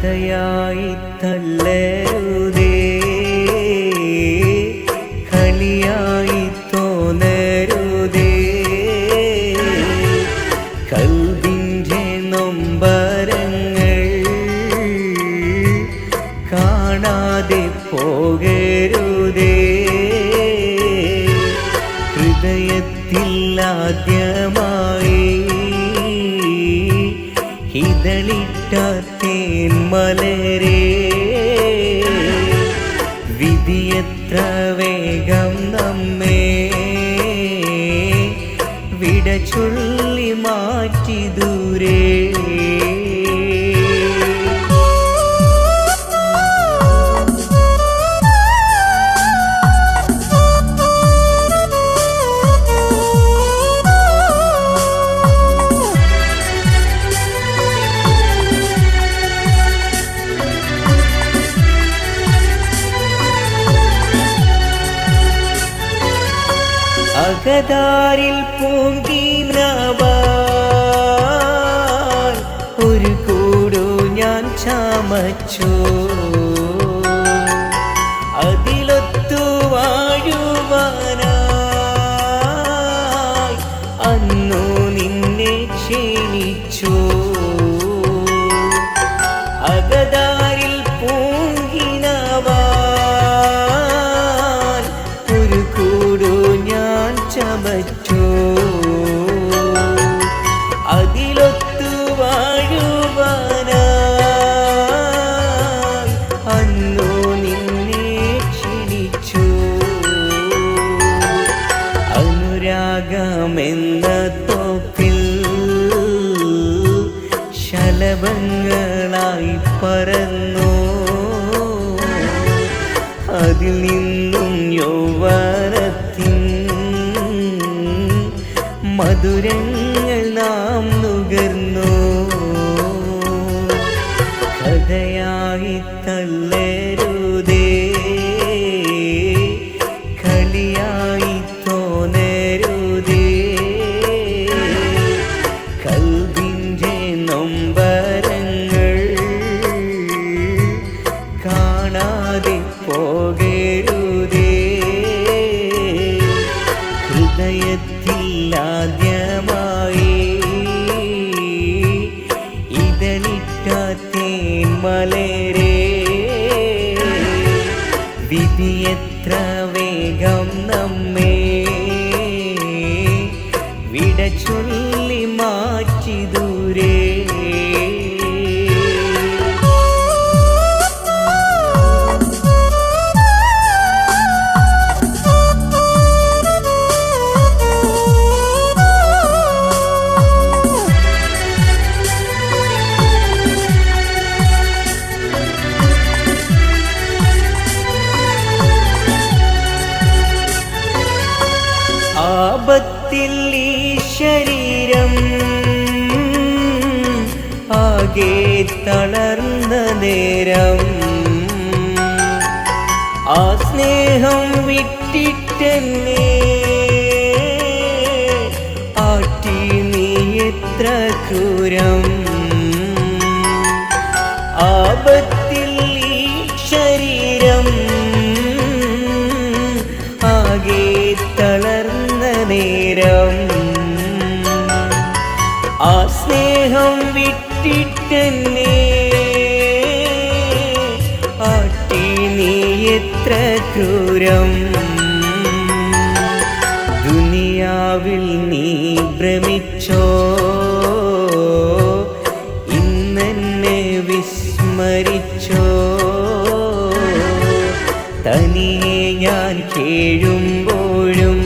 കഥയായി തള്ളരുതേ, കളിയായി തോന്നരുതേ. കൽബിൻ്റെ നൊമ്പരങ്ങൾ കാണാതെ പോകരുതേ. ഹൃദയത്തിൽ ആദ്യമായി ഇതളിട്ട തേന്മലരേ, വിധിയെത്ര വേഗം നമ്മെ വിട ചൊല്ലി മാറ്റി ദൂരെ. അകതാരിൽ പൂങ്കിനവാൻ ഒരു കൂടു ഞാൻ ചമച്ചു, അതിലൊത്തു വാഴുവാനായി അന്നു നിന്നെ ക്ഷണിച്ചു. അകതാരിൽ പൂങ്കിനവാൻ ഒരു കൂടു ഞാൻ ചമച്ചു, അതിലൊത്തു വാഴുവാനായി അന്നു നിന്നെ ക്ഷണിച്ചു. അനുരാഗമെന്ന തോപ്പിൽ ശലഭങ്ങളായി പറന്നു, അതിൽ നിന്നും യൗവനത്തിൻ മധുരങ്ങൾ നാം നുകർന്നു. കഥയായി തള്ളരുതേ, കളിയായി തോന്നരുതേ. കൽബിൻ്റെ നൊമ്പരങ്ങൾ കാണാതെ പോകരുതേ. ഹൃദയത്തിൽ ആദ്യമായി ഇതളിട്ട തേന്മലരേ, വിധിയെത്ര വേഗം നമ്മെ വിട ചൊല്ലി മാറ്റി ദൂരെ. ആപത്തിൽ ഈ ശരീരം ആകെ തളർന്ന നേരം, ആ സ്നേഹം വിട്ടിട്ടെന്നെ ആട്ടി നീ എത്ര ക്രൂരം. ആപത്തിൽ ഈ ശരീരം ആകെ തളർന്ന നേരം, ആ സ്നേഹം വിട്ടിട്ടെന്നെ ആട്ടി നീ എത്ര ക്രൂരം. ദുനിയാവിൽ നീ ഭ്രമിച്ചോ, ഇന്നെന്നെ വിസ്മരിച്ചോ. തനിയെ ഞാൻ കേഴുമ്പോഴും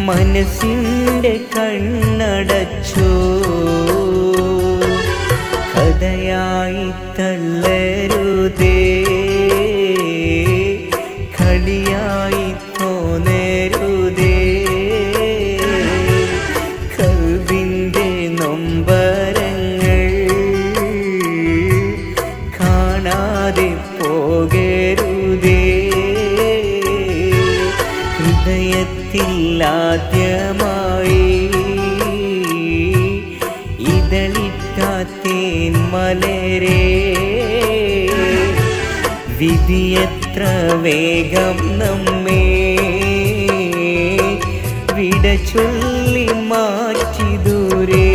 മനസ്സിൻ്റെ കണ്ണടച്ചു. കഥയായി തള്ളരുതേ, കളിയായി തോന്നരുതേ. കൽബിൻ്റെ നൊമ്പരങ്ങൾ കാണാതെ പോകരുതേ. ഹൃദയത്തിൽ ആദ്യമായി വിധിയെത്ര വേഗം നമ്മെ വിട ചൊല്ലി മാറ്റി ദൂരെ.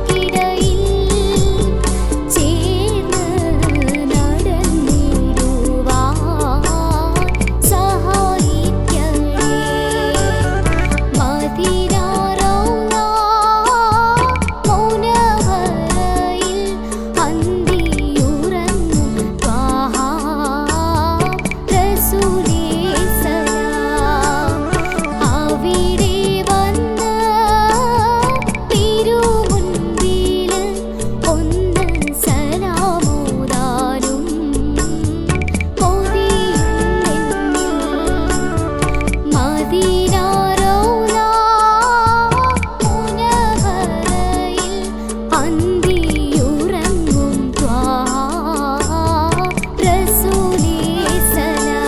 കിട അന്തിയുറങ്ങും റസൂലേ സലാം.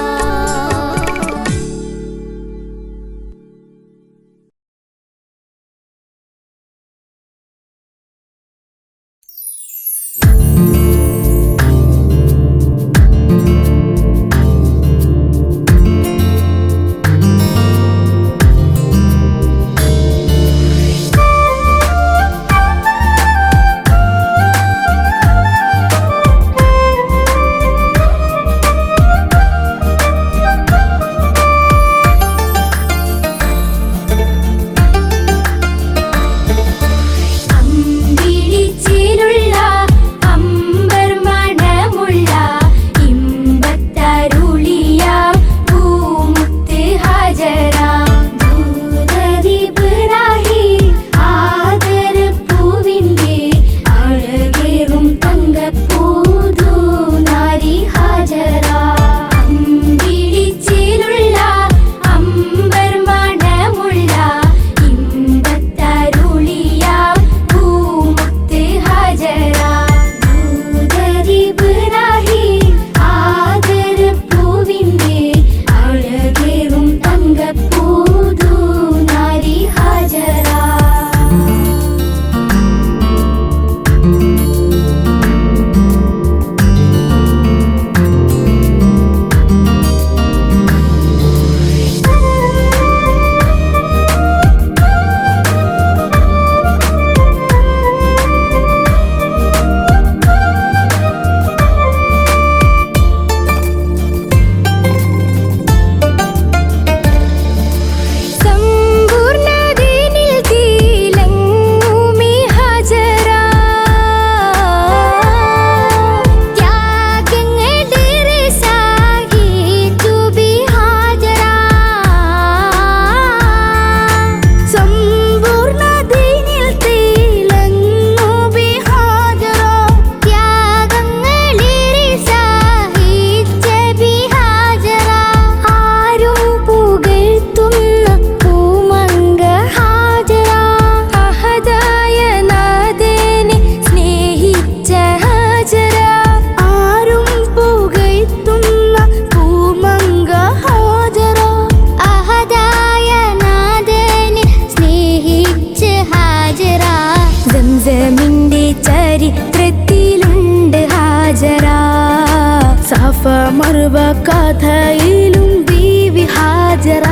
സഫ മർവ കഥയിലും ബീവി ഹാജറ.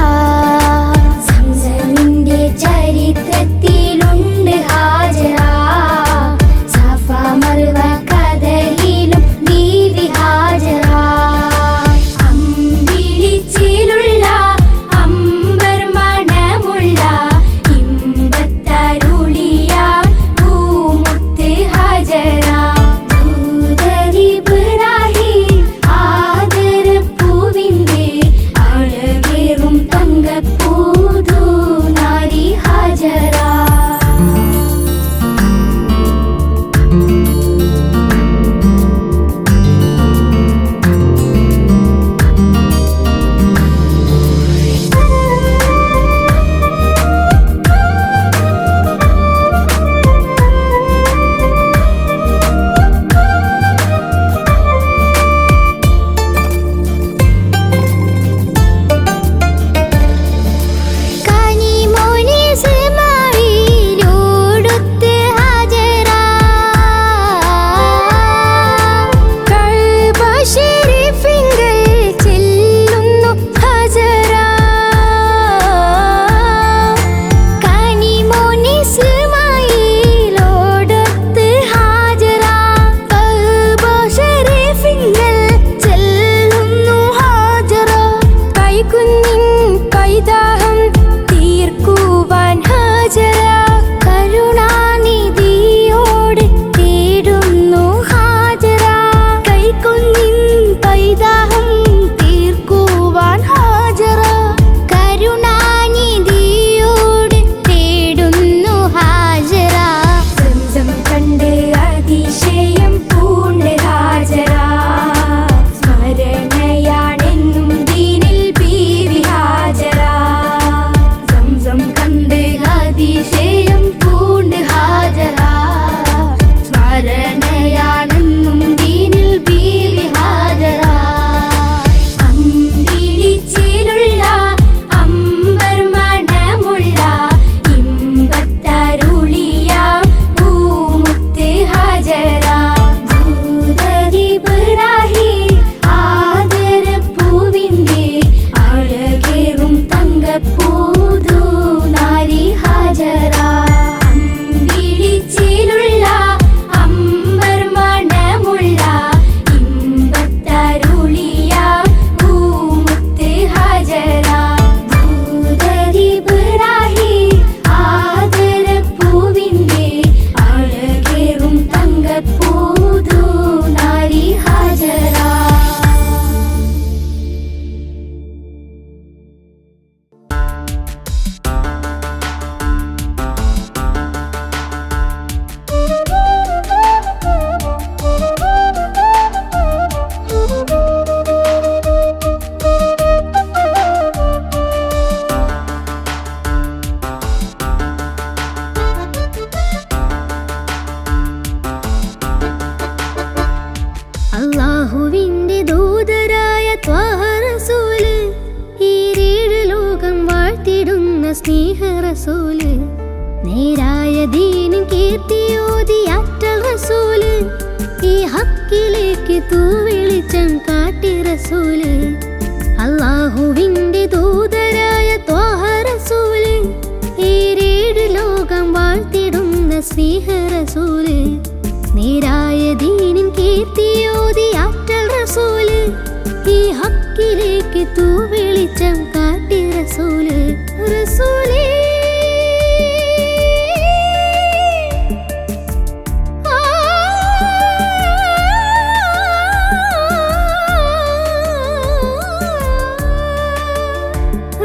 സംസമിന്റെ ചരിത്രത്തിലുണ്ട് ഹാജറ. സഫ മർവ കഥയിലും ബീവി ഹാജറ. അമ്പിളിച്ചിലുള്ള അമ്പർ മണമുള്ള ഇമ്പത്തരുളിയ പൂമുത്ത് ഹാജറ. തങ്ക സ്നേഹ റസൂല്, നേരായ ദീനിൻ കീർത്തിയോതി ആറ്റൽ റസൂല്, ഈ ഹക്കിലേക്ക് തൂവെളിച്ചം കാട്ടി റസൂല്, അല്ലാഹുവിന്റെ ദൂതരായ ത്വാഹ റസൂല്, ഏഴ് ലോകം വാഴ്ത്തിടുന്ന സ്നേഹ റസൂല്, നേരായ ദീനിൻ കീർത്തിയോതി ആറ്റൽ റസൂല്, ഈ ഹക്കിലേക്ക് തൂവെളിച്ചം കാട്ടി റസൂല്, റസൂലേ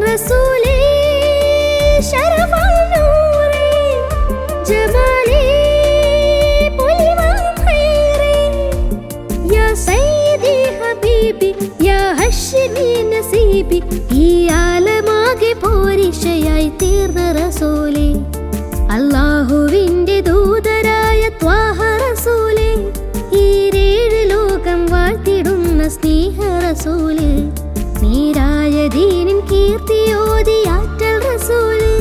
റസൂലേ ശരഫൽ നൂറേ ജമാലേ പൊലിവാൻ ഖൈറേ, യാ സയ്യിദി ഹബീബി യാ ഹശ്മി നസീബി, ഈ ആലമാകെ പോരിഷയായി തീർന്ന റസൂലേ, അല്ലാഹുവിന്റെ ദൂതരായ ത്വാഹ റസൂലേ, ഈ ഏഴ് ലോകം വാഴ്ത്തിടുന്ന സ്നേഹ റസൂല്, നേരായ ദീനിൻ കീർത്തിയോതി ആറ്റൽ റസൂല്,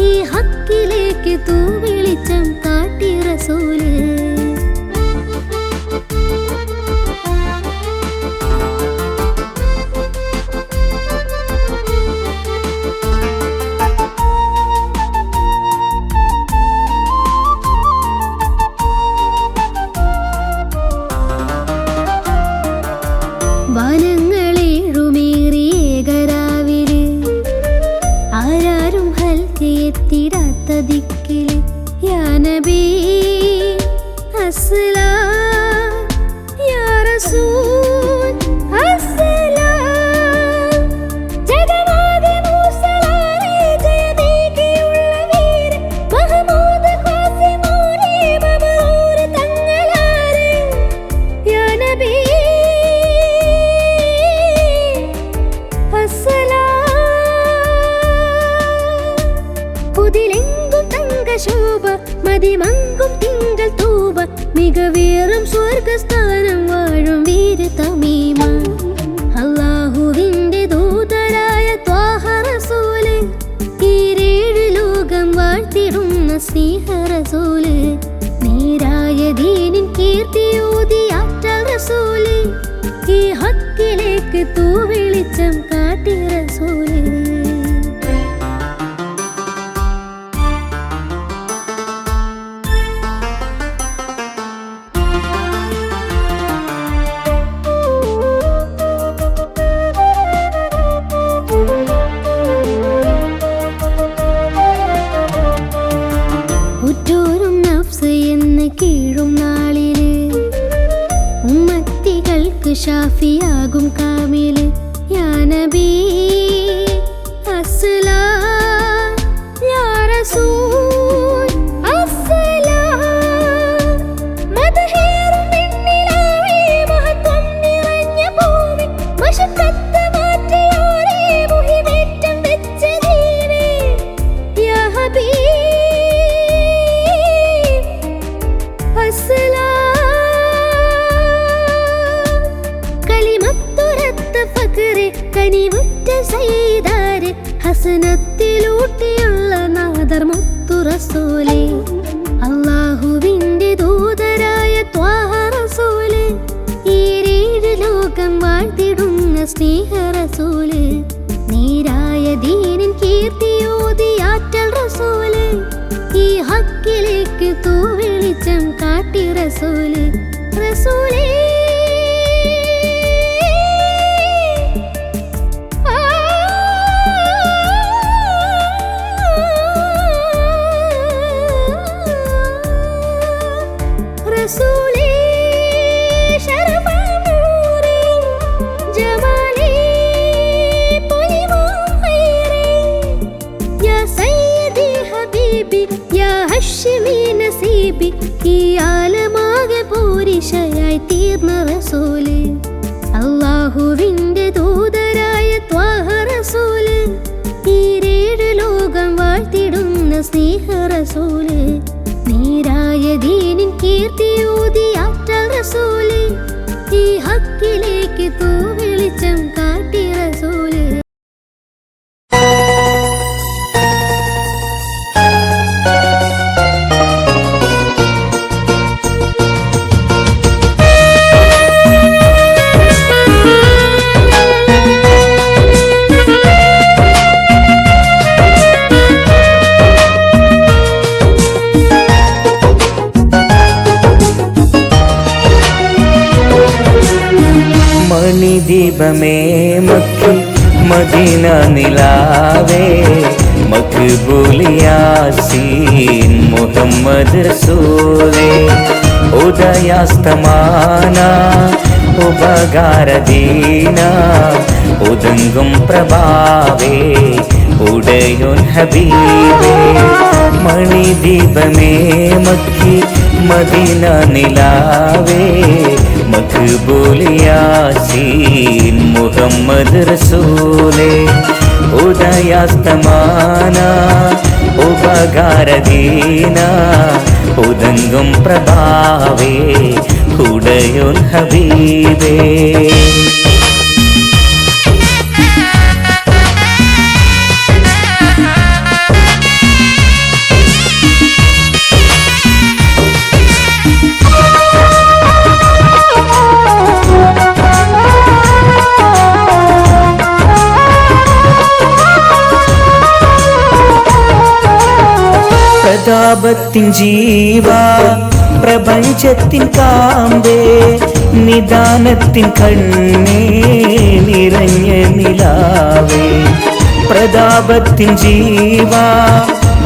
ഈ ഹക്കിലേക്ക് തൂവെളിച്ചം കാട്ടി റസൂല്. വനങ്ങളേഴുമേറിയേകരാവില് ആരാരും ഹൽക്കെത്തിടാത്ത ദിക്കില്, യാ നബി അസ്സലാം യാ റസൂൽ അസ്സലാം, ജഗന്നാഥ മൂസലാലേ ജയമേകിയുള്ള വീര മഹമൂദ് ഖാസിമൂലേ മബ്റൂർ തങ്ങളാരെ, യാ നബി പുതിലെങ്കും തങ്കശോഭ മതിമങ്കും തിങ്കൾ തൂവ, മികവേറും സ്വർഗസ്ഥാനം വാഴും വീര തമീമ, അല്ലാഹുവിന്റെ ദൂതരായ ത്വാഹ റസൂല്, ഈ ഏഴ് ലോകം വാഴ്ത്തിടുന്ന സ്നേഹ റസൂല്, നേരായ ദീനിൻ കീർത്തിയോതി ആറ്റൽ റസൂല്, ഈ ഹക്കിലേക്ക് തൂവെളിച്ചം കാട്ടി റസൂല്. ഉറ്റോരും നഫ്സ് എന്ന് കീഴും നാളില്, ഉമ്മത്തികൾക്ക് ഷാഫിയാകും കാമില്, യാ നബി അസ്സലാം യാ റസൂൽ അസ്സലാം, മദഹേറും പെണ്ണിലാവേ മഹത്വം നിറഞ്ഞ ഭൂമി, മശക്കത്ത് മാറ്റിയോരേ മുഹിമേറ്റം വെച്ച ദീനേ, യാ ഹബീബ് കലിമത്തുരത്ത ഫഖ്റെ കനിവുറ്റ സയ്യിദാരെ, ഹസനത്തിലൂട്ടിയുള്ള നാദർ മുത്തു റസൂലേ, അല്ലാഹുവിന്റെ ദൂതരായ ത്വാഹ റസൂല്, ഈ ഏഴ് ലോകം വാഴ്ത്തിടുന്ന സ്നേഹ റസൂല്, നേരായ ദീനിൻ കീർത്തിയോതി ആറ്റൽ റസൂല്, ഈ ഹക്കിലേക്ക് തൂവെളിച്ചം കാട്ടി റസൂല്, റസൂലേ റസൂലേ ശരഫൽ നൂറേ ജമാലേ പൊലിവാൻ ഖൈറേ, യാ സയ്യിദി ഹബീബി യാ ഹശ്മി നസീബി, ഈ ആലമാകെ പോരിഷയായി തീർന്ന റസൂല്, അല്ലാഹുവിന്റെ ദൂതരായ ത്വാഹ റസൂല്, ഈ ഏഴ് ലോകം വാഴ്ത്തിടുന്ന സ്നേഹ റസൂല്, നേരായ ദീനിൻ കീർത്തിയോതി ആറ്റൽ റസൂല്, ഈ ഹക്കിലേക്ക് തൂവെളിച്ചം കാട്ടി റസൂല്. ദീപമേ മക്കി മദീന നിലാവേ മഖ്ബൂലിയാസീൻ മുഹമ്മദ് റസൂലേ ഉദയാസ്തമാന ഉപകാരദീന ഉദങ്കും പ്രഭാവേ ഉടയോൻ ഹബീബേ മണിദീപമേ മക്കി മദീന നിലാവേ മഖ്ബൂലിയാസീൻ മുഹമ്മദ് റസൂലേ ഉദയാസ്തമാന ഉപകാരദീന ഉദങ്കും പ്രഭാവേ ഉടയോൻ ഹബീബേ പ്രതാപത്തിൻ ജീവ പ്രപഞ്ചത്തിൻ കാമ്പേ നിദാനത്തിൻ കണ്ണേ നിറഞ്ഞ നിലാവേ പ്രതാപത്തിൻ ജീവ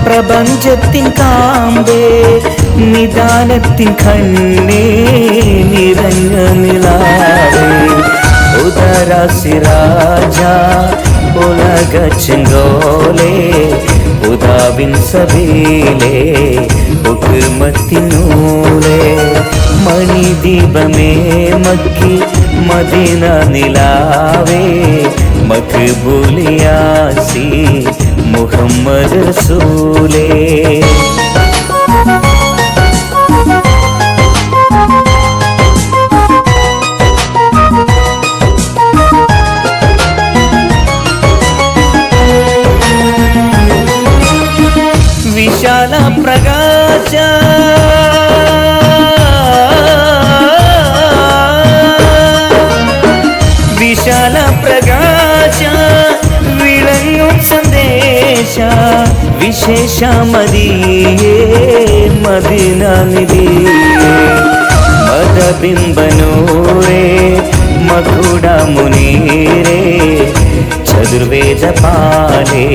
പ്രപഞ്ചത്തിൻ കാമ്പേ നിദാനത്തിൻ കണ്ണേ നിറഞ്ഞ നിലാവേ ഉദര സിരാജ ഉലക ചെങ്കോലേ ഉദാവിൻ സബീലേ ഹുക്മത്തിനൂലേ മണിദീപമേ മക്കി മദീന നിലാവേ മഖ്ബൂലിയാസീൻ മുഹമ്മദ് റസൂലേ വിശാല പ്രകാശ വിശാല പ്രകാശ വിളങ്ങും സന്ദേശ വിശേഷ മദിയേ മദീന നിധിയേ മദബിംബനൂരേ മകുട മുനീരേ ചതുർവേദ പാലേ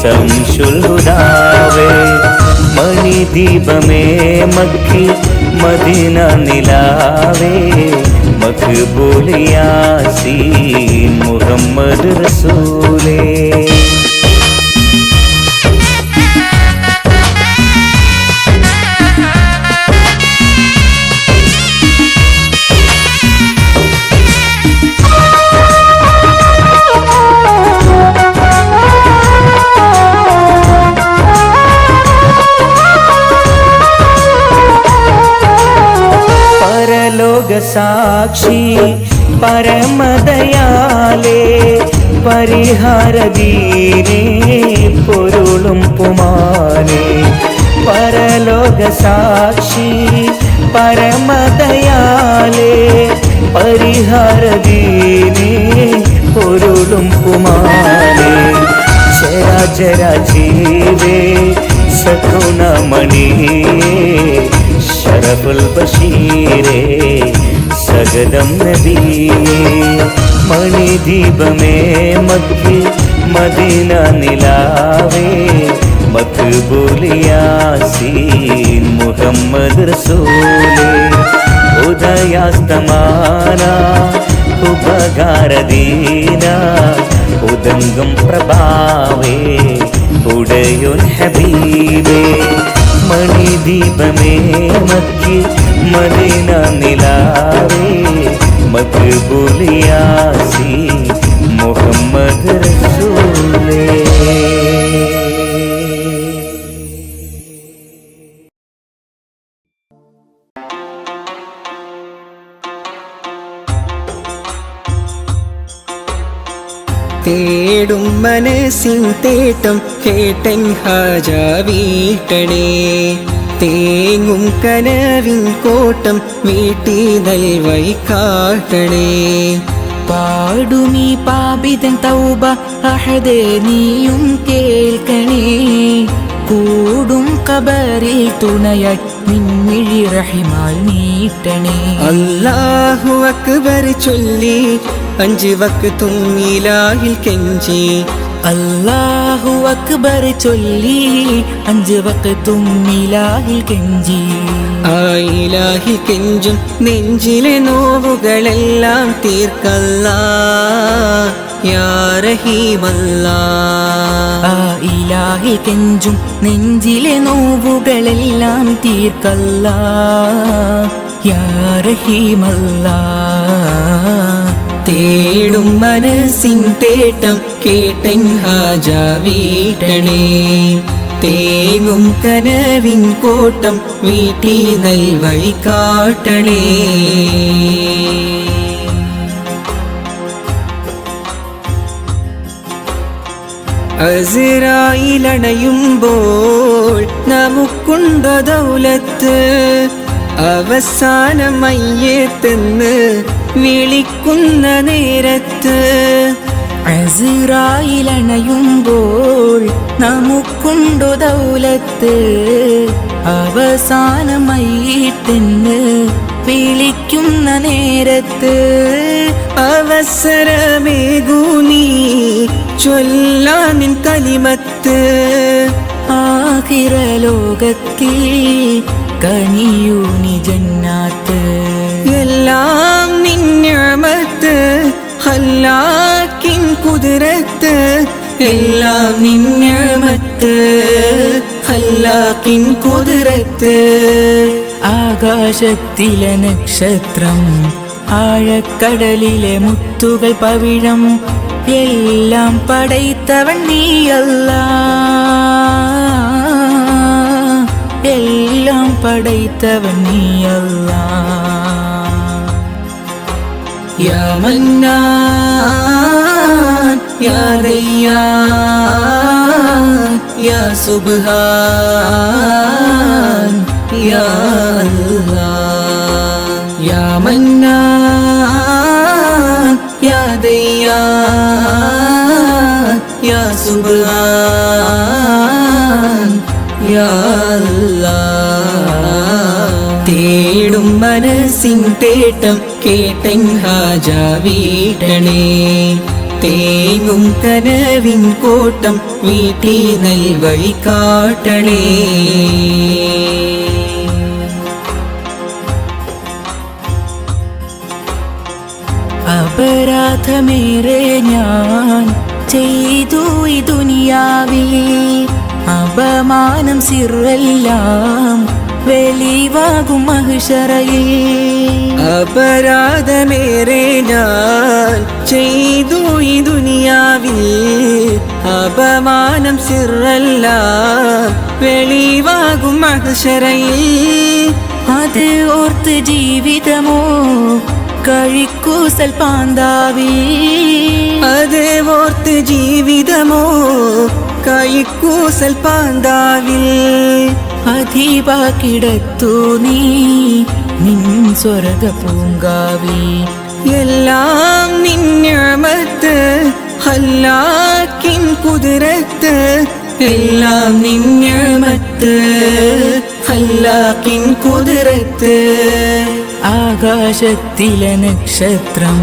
സംശുൽഹുദാവേ മണിദീപമേ മക്കി മദീന നിലാവേ മഖ്ബൂലിയാസീൻ മുഹമ്മദ് റസൂലേ സാക്ഷി പരമദയാലേ പരിഹാരദീനേ പൊരുളും പുമാനേ പരലോക സാക്ഷി പരമദയാലേ പരിഹാരദീനേ പൊരുളും പുമാനേ ചരാചര ജീവേ സകുണമണിയേ ശരഫുൽ ബഷീരേ സഗദം നബിയേ മണിദീപമേ മക്കി മദീന നിലാവേ മഖ്ബൂലിയാസീൻ മുഹമ്മദ് റസൂലേ ഉദയാസ്തമാന ഉപകാരദീന ഉദങ്കം പ്രഭാവേ ഉടയോൻ ഹബീബേ മണിദീപമേ മക്കി മദീന നിലാവേ മഖ്ബൂലിയാസീൻ മുഹമ്മദ് റസൂലേ തേടും മനസ്സിൻ തേട്ടം കേട്ടൻ ഹാജ വീട്ടണേ തേങ്ങും കനവിൻ കോട്ടം വീട്ടി നൽവൈ കാട്ടണേ പാടുമീ പാപിതൻ തൗബ അഹദേ നീയും കേൾക്കണേ കൂടും കബറിൽ തുണയായി നിൻമിഴി റഹിമാൽ നീട്ടണേ. അല്ലാഹു അക്ബർ ചൊല്ലി 5 വക്തും ഇലാഹിൽ കെഞ്ചി. അല്ലാഹു അക്ബർ ചൊല്ലി 5 വക്തും ഇലാഹിൽ കെഞ്ചി. ആ ഇലാഹിൽ കെഞ്ചും നെഞ്ചിലെ നോവുകളെല്ലാം തീർക്കല്ലാ യാ റഹീമല്ലാ. ആ ഇലാഹിൽ കെഞ്ചും നെഞ്ചിലെ നോവുകളെല്ലാം തീർക്കല്ലാ യാ റഹീമല്ലാ. തേടും മനസ്സിൻ തേട്ടം കേട്ടൻ ഹാജ വീട്ടണേ. തേങ്ങും കനവിൻ കോട്ടം വീട്ടി നൽവഴി കാട്ടണേ. അസ്റായിലണയുമ്പോൾ നമുക്കുണ്ടോ ദൗലത്ത്, അവസാനം മയ്യത്തെന്ന് വിളിക്കുന്ന നേരത്ത്. അസ്റായിലണയുമ്പോൾ നമുക്കുണ്ടോ ദൗലത്ത്, അവസാനമായിട്ടെന്ന് വിളിക്കുന്ന നേരത്ത്. അവസരമേകൂ നീ ചൊല്ലാനിൻ കലിമത്ത്. ആഖിറലോകത്തിൽ കനിയൂ നീ ജന്നാത്ത്. എല്ലാം നിൻ നിഅമത്ത് ഹല്ലാക്കിൻ കുദ്റത്ത്. എല്ലാം നിൻ നിഅമത്ത് ഹല്ലാക്കിൻ കുദ്റത്ത്. ആകാശത്തിലെ നക്ഷത്രം, ആഴക്കടലിലെ മുത്തുകൾ പവിഴം, എല്ലാം പടൈത്തവൻ നീയല്ലാ. എല്ലാം പടൈത്തവൻ നീയല്ലാ. യാ മന്നാൻ യാ ദയ്യാൻ യാ സുബ്ഹാൻ യാ അല്ലാഹ്. യാ മന്നാൻ യാ ദയ്യാൻ യാ സുബ്ഹാൻ യാ അല്ലാഹ്. തേടും മനസ്സിൻ തേട്ടം കേട്ടൻ ഹാജ വീട്ടണേ. തേങ്ങും കനവിൻ കോട്ടം വീട്ടി നൽവഴി കാട്ടണേ. അപരാധമേറെ ഞാൻ ചെയ്തു ഈ ദുനിയാവിൽ, അപമാനം സിറെല്ലാം വെളിവാകും മഹ്ശറയിൽ. അപരാധമേറെ ഞാൻ ചെയ്തു ഈ ദുനിയാവിൽ, അപമാനം സിറെല്ലാം വെളിവാകും മഹ്ശറയിൽ. അത് ഓർത്ത് ജീവിതമോ കഴിക്കൂസൽ പാന്താവി. അത് ഓർത്ത് ജീവിതമോ കഴിക്കൂസൽ പാന്താവിൽ. അധീവാക്കിടത്തു നീ നിൻ സ്വർഗ പൂങ്കാവി. എല്ലാം നിൻ നിഅമത്ത് ഹല്ലാക്കിൻ കുദ്റത്ത്. എല്ലാം നിൻ നിഅമത്ത് ഹല്ലാക്കിൻ കുദ്റത്ത്. ആകാശത്തിലെ നക്ഷത്രം,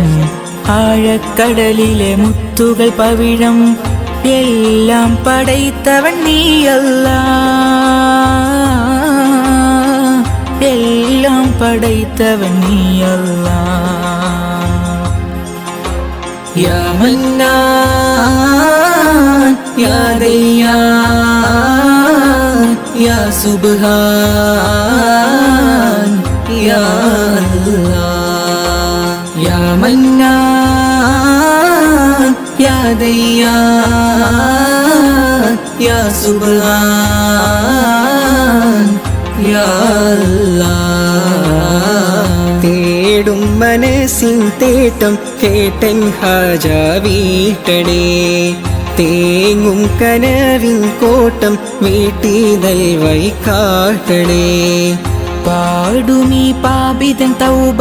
ആഴക്കടലിലെ മുത്തുകൾ പവിഴം, എല്ലാം പടൈത്തവൻ നീയല്ലാ. എല്ലാം പടൈത്തവൻ നീയല്ലാ. യാ മന്നാൻ യാ ദയ്യാൻ യാ സുബ്ഹാൻ യാ അല്ലാഹ്. യാ മന്നാൻ യാ ദയ്യാൻ യാ സുബ്ഹാൻ യാ അല്ലാഹ്. തേടും മനസ്സിൻ തേട്ടം കേട്ടൻ ഹാജ വീട്ടണേ. തേങ്ങും കനവിൻ കോട്ടം വീട്ടി നൽവഴി കാട്ടണേ. പാടുമീ പാപിതൻ തൗബ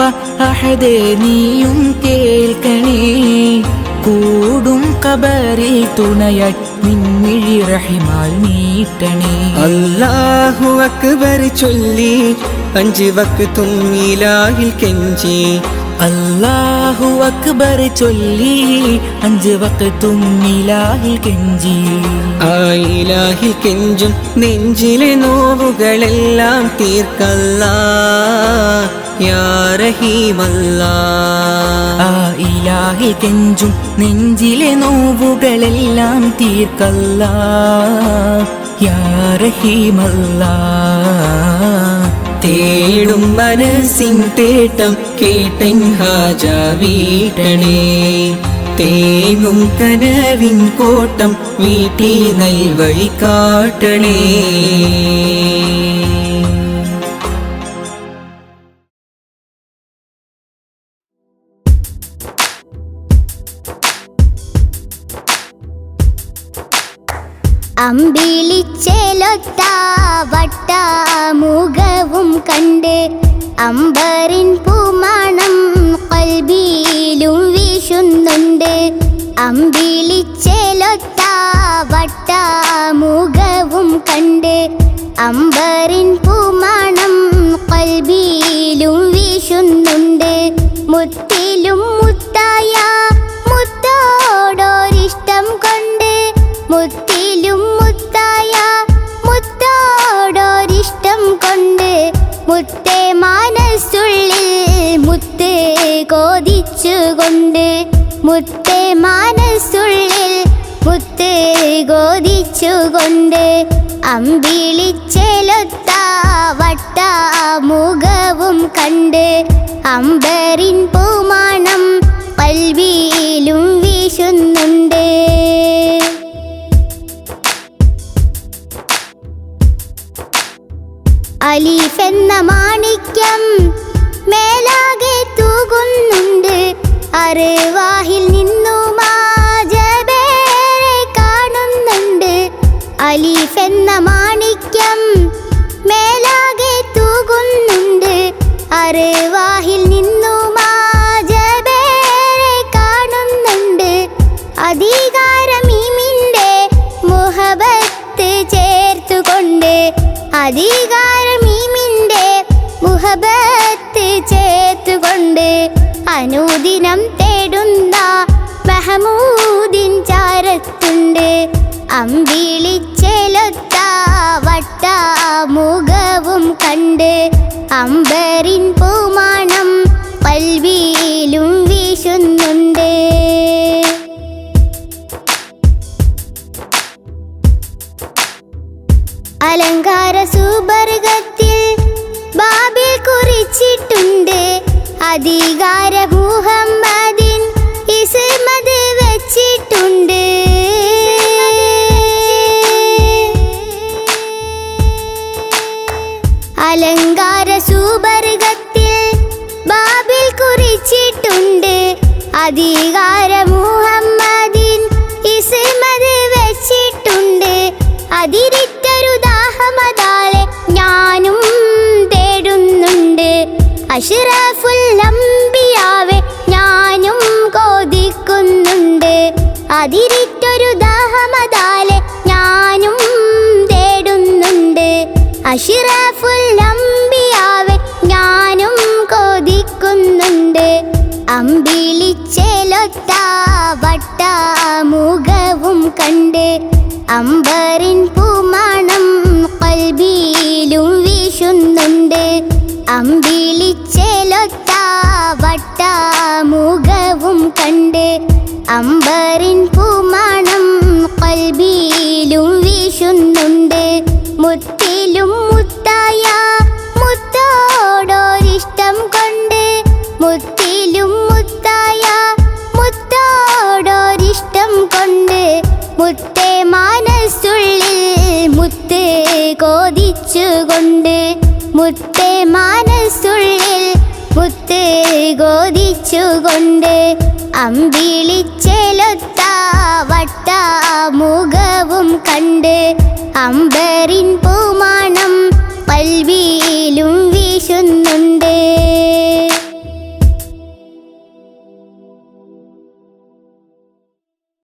അഹദേ നീയും കേൾക്കണേ. കൂടും കബറിൽ തുണയറ്റ നിൻമിഴി റഹിമാൽ നീട്ടണേ. അല്ലാഹു അക്ബർ ചൊല്ലി 5 വക്തും ഇലാഹിൽ കെഞ്ചി. അല്ലാഹു അക്ബർ ചൊല്ലി 5 വക്തും ഇലാഹിൽ കെഞ്ചി. ആ ഇലാഹിൽ കെഞ്ചും നെഞ്ചിലെ നോവുകളെല്ലാം തീർക്കല്ലാ യാ റഹീമല്ലാ. ആ ഇലാഹിൽ കെഞ്ചും നെഞ്ചിലെ നോവുകളെല്ലാം തീർക്കല്ലാ യാ റഹീമല്ലാ. തേടും മനസ്സിൻ തേട്ടം കേട്ടൻ ഹാജ വീട്ടണേ. തേങ്ങും കനവിൻ കോട്ടം വീട്ടി നൽവഴി കാട്ടണേ. അമ്പിളിച്ചേലൊത്ത വട്ടമുഖവും കണ്ട് അമ്പറിൻ പൂമണം കൽബിയിലും വീശുന്നുണ്ട്. അമ്പിളിച്ചേലൊത്ത വട്ടമുഖവും കണ്ട് അമ്പറിൻ പൂമണം കൽബിയിലും വീശുന്നുണ്ട്. മുത്തിലും മുത്തായ മുത്തോടൊരിഷ്ടം കൊണ്ട് മുത്തിലും മുത്തായ മുത്തോടൊരിഷ്ടം കൊണ്ട് മുത്തേ മനസ്സുള്ളിൽ മുത്ത് കോതിച്ചുകൊണ്ട് മുത്തേ മനസ്സുള്ളിൽ മുത്ത് കോതിച്ചുകൊണ്ട് അമ്പിളിച്ചേലൊത്ത വട്ടമുഖവും കണ്ട് അമ്പറിൻ പൂമണം കൽബിയിലും വീശുന്നുണ്ട്. അലീഫ് എന്ന മാണിക്യം മേലാകെ തൂകുന്നുണ്ട്. അർവാഹിൽ നിന്നും ആജബേരെ കാണുന്നുണ്ട്. അലീഫ് എന്ന മാണിക്യം മേലാകെ തൂകുന്നുണ്ട്. അർവാഹിൽ നിന്നും ആജബേരെ കാണുന്നുണ്ട്. അധികാരമീമിൻ്റെ മുഹബത്ത് ചേർത്തുകൊണ്ട് അധികാരമീമിൻ്റെ മുഹബത്ത് ചേർത്തുകൊണ്ട് അനുദിനം തേടുന്ന മഹമൂദിൻ ചാരത്തുണ്ട്. അമ്പിളിച്ചേലൊത്ത വട്ടമുഖവും കണ്ട് അമ്പറിൻ പൂമണം കൽബിയിലും വീശുന്നുണ്ട്. അലങ്കാര സുബർഗത്തിൽ ബാബിൽ കുറിച്ചിട്ടുണ്ട്. അധികാര മുഹമ്മദിൻ ഇസ്മത് വെച്ചിട്ടുണ്ട്. അലങ്കാര സുബർഗത്തിൽ ബാബിൽ കുറിച്ചിട്ടുണ്ട്. അധികാര മുഹമ്മദിൻ ഇസ്മത് വെച്ചിട്ടുണ്ട്. അതിരിറ്റൊരു ദാഹമതാലെ ഞാനും തേടുന്നുണ്ട്. അഷ്റഫുൽ അംബിയാവെ ഞാനും കൊതിക്കുന്നുണ്ട്. അതിരിറ്റൊരു ദാഹമതാലെ ഞാനും തേടുന്നുണ്ട്. അഷ്റഫുൽ അംബിയാവെ ഞാനും കൊതിക്കുന്നുണ്ട്. അമ്പിളിച്ചേലൊത്ത വട്ടമുഖവും കണ്ട് അമ്പറിൻ പൂമണം കൽബിയിലും വീശുന്നുണ്ട്. അമ്പിളിച്ചേലൊത്ത വട്ടമുഖവും കണ്ട് അമ്പറിൻ പൂമണം കൽബിയിലും വീശുന്നുണ്ട്. മുത്തിലും മുത്തായ മുത്തോടൊരിഷ്ടം കൊണ്ട് മുത്തിലും മുത്തായ മുത്തോടൊരിഷ്ടം കൊണ്ട് മുത്തേ മനസ്സുള്ളിൽ മുത്ത് കോതിച്ചുകൊണ്ട് മുത്തേ മനസ്സുള്ളിൽ മുത്ത് കോതിച്ചുകൊണ്ട് അമ്പിളിച്ചേലൊത്ത വട്ടമുഖവും കണ്ട് അമ്പറിൻ പൂമണം കൽബി